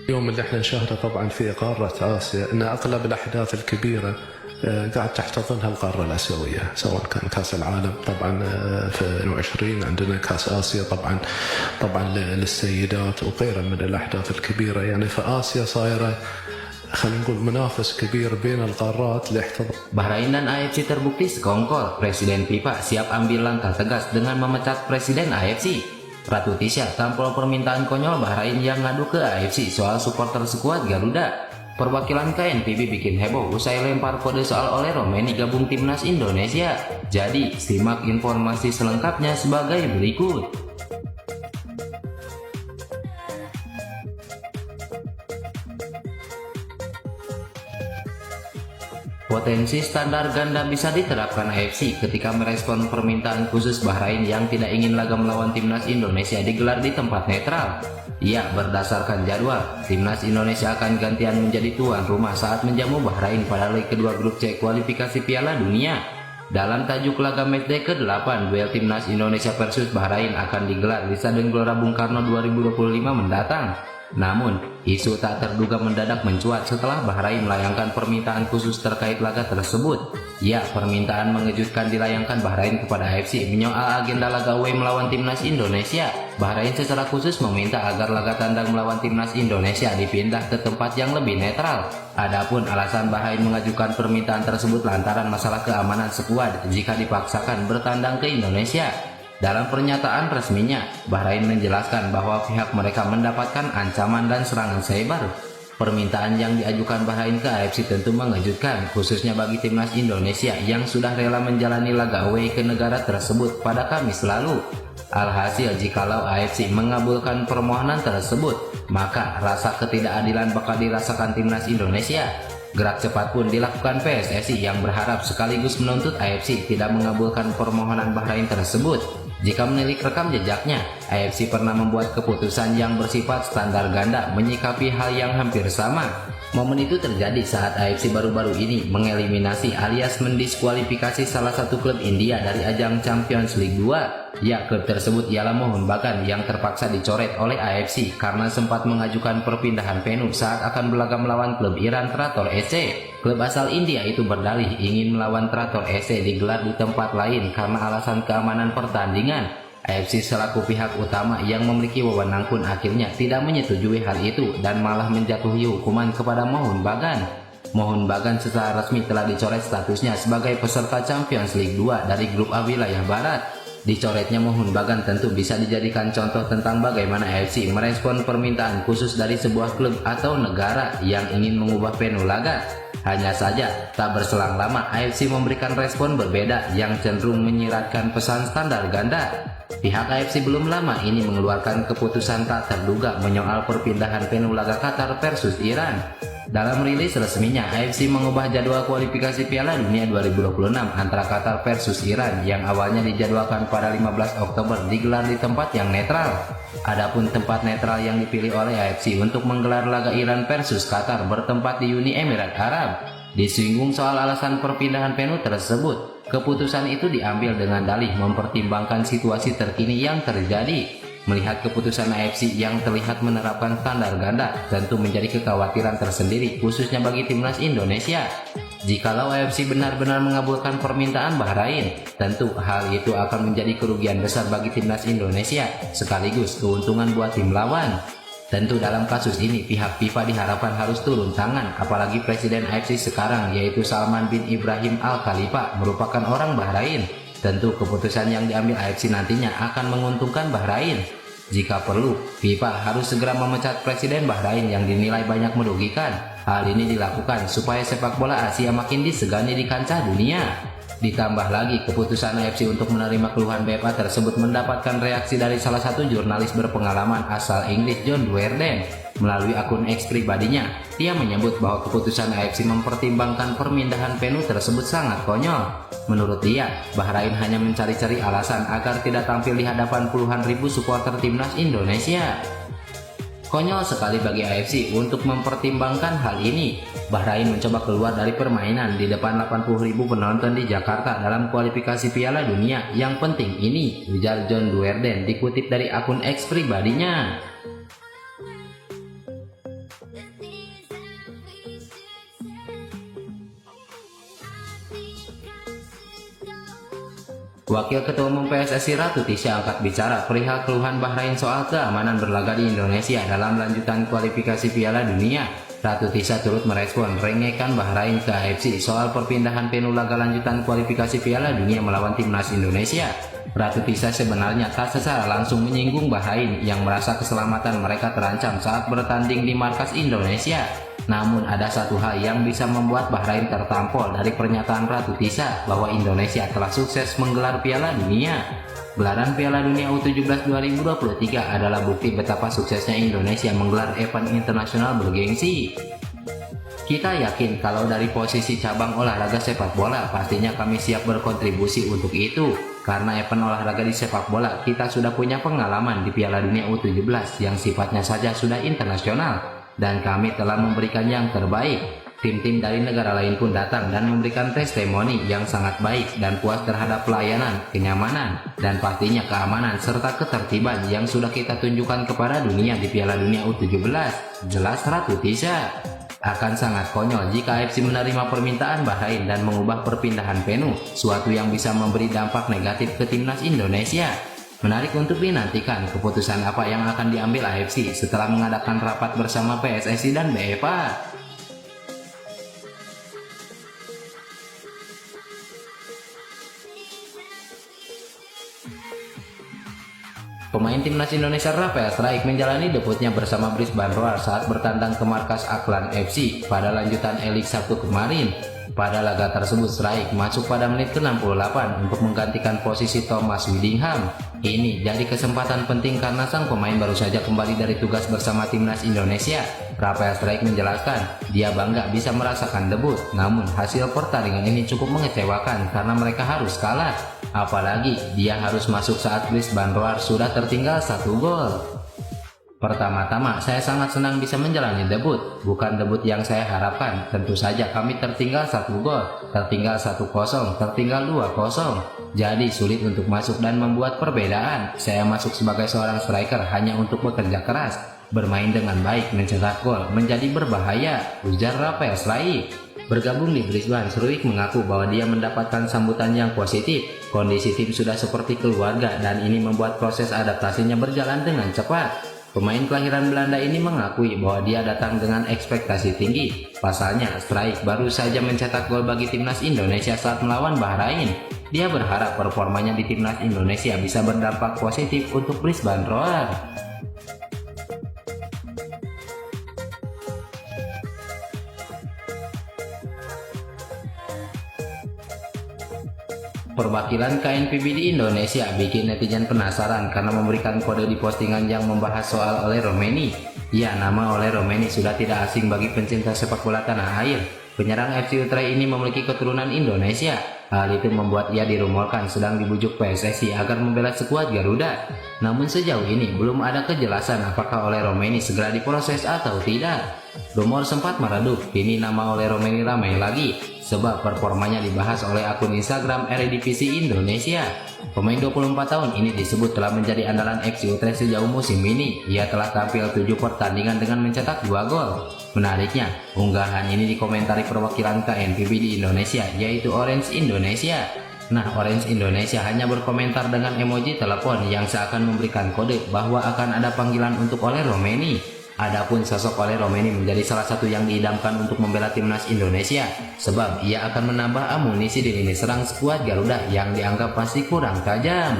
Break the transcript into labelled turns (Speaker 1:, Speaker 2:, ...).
Speaker 1: اليوم اللي احنا نشاهده طبعا في قارة آسيا ان اغلب الاحداث الكبيرة قاعد تحتضنها القارة الآسيوية، سواء كان كأس العالم طبعا في 2020 عندنا كأس آسيا طبعا للسيدات وغيرها من الأحداث الكبيرة. يعني في آسيا صايرة خلينا نقول منافس كبير بين القارات لاحتضان.
Speaker 2: Bahrain dan AFC terbukti sekongkol. Presiden FIFA siap ambil langkah tegas dengan memecat Presiden AFC. Ratu Tisha tampol permintaan konyol Bahrain yang ngadu ke AFC soal supporter skuad Garuda. Perwakilan KNPB bikin heboh usai lempar kode soal oleh Romeni gabung timnas Indonesia. Jadi, simak informasi selengkapnya sebagai berikut. Potensi standar ganda bisa diterapkan AFC ketika merespon permintaan khusus Bahrain yang tidak ingin laga melawan timnas Indonesia digelar di tempat netral. Ya, berdasarkan jadwal, timnas Indonesia akan gantian menjadi tuan rumah saat menjamu Bahrain pada leg kedua grup C kualifikasi Piala Dunia. Dalam tajuk laga matchday ke-8, duel timnas Indonesia versus Bahrain akan digelar di Stadion Gelora Bung Karno 2025 mendatang. Namun, isu tak terduga mendadak mencuat setelah Bahrain melayangkan permintaan khusus terkait laga tersebut. Ya, permintaan mengejutkan dilayangkan Bahrain kepada AFC menyoal agenda laga away melawan timnas Indonesia. Bahrain secara khusus meminta agar laga tandang melawan timnas Indonesia dipindah ke tempat yang lebih netral. Adapun alasan Bahrain mengajukan permintaan tersebut lantaran masalah keamanan skuad jika dipaksakan bertandang ke Indonesia. Dalam pernyataan resminya, Bahrain menjelaskan bahwa pihak mereka mendapatkan ancaman dan serangan cyber. Permintaan yang diajukan Bahrain ke AFC tentu mengejutkan, khususnya bagi timnas Indonesia yang sudah rela menjalani laga away ke negara tersebut pada Kamis lalu. Alhasil, jikalau AFC mengabulkan permohonan tersebut, maka rasa ketidakadilan bakal dirasakan timnas Indonesia. Gerak cepat pun dilakukan PSSI yang berharap sekaligus menuntut AFC tidak mengabulkan permohonan Bahrain tersebut. Jika menilik rekam jejaknya, AFC pernah membuat keputusan yang bersifat standar ganda menyikapi hal yang hampir sama. Momen itu terjadi saat AFC baru-baru ini mengeliminasi alias mendiskualifikasi salah satu klub India dari ajang Champions League 2. Ya, klub tersebut ialah Mohun Bagan yang terpaksa dicoret oleh AFC karena sempat mengajukan perpindahan venue saat akan berlaga melawan klub Iran Trator SC. Klub asal India itu berdalih ingin melawan Trator SC digelar di tempat lain karena alasan keamanan pertandingan. AFC selaku pihak utama yang memiliki wewenang pun akhirnya tidak menyetujui hal itu dan malah menjatuhi hukuman kepada Mohun Bagan. Mohun Bagan secara resmi telah dicoret statusnya sebagai peserta Champions League 2 dari grup A wilayah Barat. Dicoretnya Mohun Bagan tentu bisa dijadikan contoh tentang bagaimana AFC merespon permintaan khusus dari sebuah klub atau negara yang ingin mengubah venue laga. Hanya saja, tak berselang lama AFC memberikan respon berbeda yang cenderung menyiratkan pesan standar ganda. Pihak AFC belum lama ini mengeluarkan keputusan tak terduga menyoal perpindahan venue laga Qatar versus Iran. Dalam rilis resminya, AFC mengubah jadwal kualifikasi Piala Dunia 2026 antara Qatar versus Iran yang awalnya dijadwalkan pada 15 Oktober digelar di tempat yang netral. Adapun tempat netral yang dipilih oleh AFC untuk menggelar laga Iran versus Qatar bertempat di Uni Emirat Arab. Disinggung soal alasan perpindahan venue tersebut, keputusan itu diambil dengan dalih mempertimbangkan situasi terkini yang terjadi. Melihat keputusan AFC yang terlihat menerapkan standar ganda tentu menjadi kekhawatiran tersendiri khususnya bagi timnas Indonesia. Jikalau AFC benar-benar mengabulkan permintaan Bahrain, tentu hal itu akan menjadi kerugian besar bagi timnas Indonesia sekaligus keuntungan buat tim lawan. Tentu dalam kasus ini pihak FIFA diharapkan harus turun tangan, apalagi Presiden AFC sekarang yaitu Salman bin Ibrahim Al Khalifa merupakan orang Bahrain. Tentu keputusan yang diambil AFC nantinya akan menguntungkan Bahrain. Jika perlu, FIFA harus segera memecat Presiden Bahrain yang dinilai banyak merugikan. Hal ini dilakukan supaya sepak bola Asia makin disegani di kancah dunia. Ditambah lagi, keputusan AFC untuk menerima keluhan BFA tersebut mendapatkan reaksi dari salah satu jurnalis berpengalaman asal Inggris, John Duerden. Melalui akun X pribadinya, dia menyebut bahwa keputusan AFC mempertimbangkan perpindahan venue tersebut sangat konyol. Menurut dia, Bahrain hanya mencari-cari alasan agar tidak tampil di hadapan puluhan ribu supporter timnas Indonesia. Konyol sekali bagi AFC untuk mempertimbangkan hal ini. Bahrain mencoba keluar dari permainan di depan 80.000 penonton di Jakarta dalam kualifikasi Piala Dunia. Yang penting ini, ujar John Duerden dikutip dari akun X pribadinya. Wakil Ketua Umum PSSI Ratu Tisha angkat bicara perihal keluhan Bahrain soal keamanan berlaga di Indonesia dalam lanjutan kualifikasi Piala Dunia. Ratu Tisha turut merespon rengekan Bahrain ke AFC soal perpindahan penuh laga lanjutan kualifikasi Piala Dunia melawan timnas Indonesia. Ratu Tisha sebenarnya tak secara langsung menyinggung Bahrain yang merasa keselamatan mereka terancam saat bertanding di markas Indonesia. Namun ada satu hal yang bisa membuat Bahrain tertampol dari pernyataan Ratu Tisha bahwa Indonesia telah sukses menggelar Piala Dunia. Gelaran Piala Dunia U17 2023 adalah bukti betapa suksesnya Indonesia menggelar event internasional bergengsi. Kita yakin kalau dari posisi cabang olahraga sepak bola pastinya kami siap berkontribusi untuk itu. Karena event olahraga di sepak bola kita sudah punya pengalaman di Piala Dunia U17 yang sifatnya saja sudah internasional. Dan kami telah memberikan yang terbaik. Tim-tim dari negara lain pun datang dan memberikan testimoni yang sangat baik dan puas terhadap pelayanan, kenyamanan, dan pastinya keamanan serta ketertiban yang sudah kita tunjukkan kepada dunia di Piala Dunia U17. Jelas Ratu Tisha. Akan sangat konyol jika AFC menerima permintaan Bahrain dan mengubah perpindahan penuh, suatu yang bisa memberi dampak negatif ke timnas Indonesia. Menarik untuk dinantikan keputusan apa yang akan diambil AFC setelah mengadakan rapat bersama PSSI dan BFA. Pemain timnas Indonesia Rafael Struijk menjalani debutnya bersama Brisbane Roar saat bertandang ke markas Auckland FC pada lanjutan E-League Sabtu kemarin. Pada laga tersebut Struijk masuk pada menit ke-68 untuk menggantikan posisi Thomas Widingham. Ini jadi kesempatan penting karena sang pemain baru saja kembali dari tugas bersama timnas Indonesia. Rafael Struijk menjelaskan dia bangga bisa merasakan debut, namun hasil pertandingan ini cukup mengecewakan karena mereka harus kalah. Apalagi dia harus masuk saat Brisbane Roar sudah tertinggal 1 gol. Pertama-tama, saya sangat senang bisa menjalani debut. Bukan debut yang saya harapkan. Tentu saja kami tertinggal 1 gol, tertinggal 1-0, tertinggal 2-0. Jadi sulit untuk masuk dan membuat perbedaan. Saya masuk sebagai seorang striker hanya untuk bekerja keras, bermain dengan baik, mencetak gol, menjadi berbahaya, ujar Rafael Struijk. Bergabung di Brisbane, Struijk mengaku bahwa dia mendapatkan sambutan yang positif. Kondisi tim sudah seperti keluarga dan ini membuat proses adaptasinya berjalan dengan cepat. Pemain kelahiran Belanda ini mengakui bahwa dia datang dengan ekspektasi tinggi. Pasalnya, Struijk baru saja mencetak gol bagi timnas Indonesia saat melawan Bahrain. Dia berharap performanya di timnas Indonesia bisa berdampak positif untuk Brisbane Roar. Perwakilan KNPB di Indonesia bikin netizen penasaran karena memberikan kode di postingan yang membahas soal Ole Romeni. Ya, nama Ole Romeni sudah tidak asing bagi pencinta sepak bola tanah air. Penyerang FC Utrecht ini memiliki keturunan Indonesia. Hal itu membuat ia dirumorkan sedang dibujuk PSSI agar membela skuad Garuda. Namun sejauh ini belum ada kejelasan apakah Ole Romeni segera diproses atau tidak. Rumor sempat meredup, kini nama Ole Romeni ramai lagi sebab performanya dibahas oleh akun Instagram Eredivisie Indonesia. Pemain 24 tahun ini disebut telah menjadi andalan FC Utrecht sejauh musim ini. Ia telah tampil 7 pertandingan dengan mencetak 2 gol. Menariknya, unggahan ini dikomentari perwakilan KNPB di Indonesia, yaitu Orange Indonesia. Nah, Orange Indonesia hanya berkomentar dengan emoji telepon yang seakan memberikan kode bahwa akan ada panggilan untuk Ole Romeni. Adapun sosok Ole Romeni menjadi salah satu yang diidamkan untuk membela timnas Indonesia, sebab ia akan menambah amunisi di lini serang skuad Garuda yang dianggap masih kurang tajam.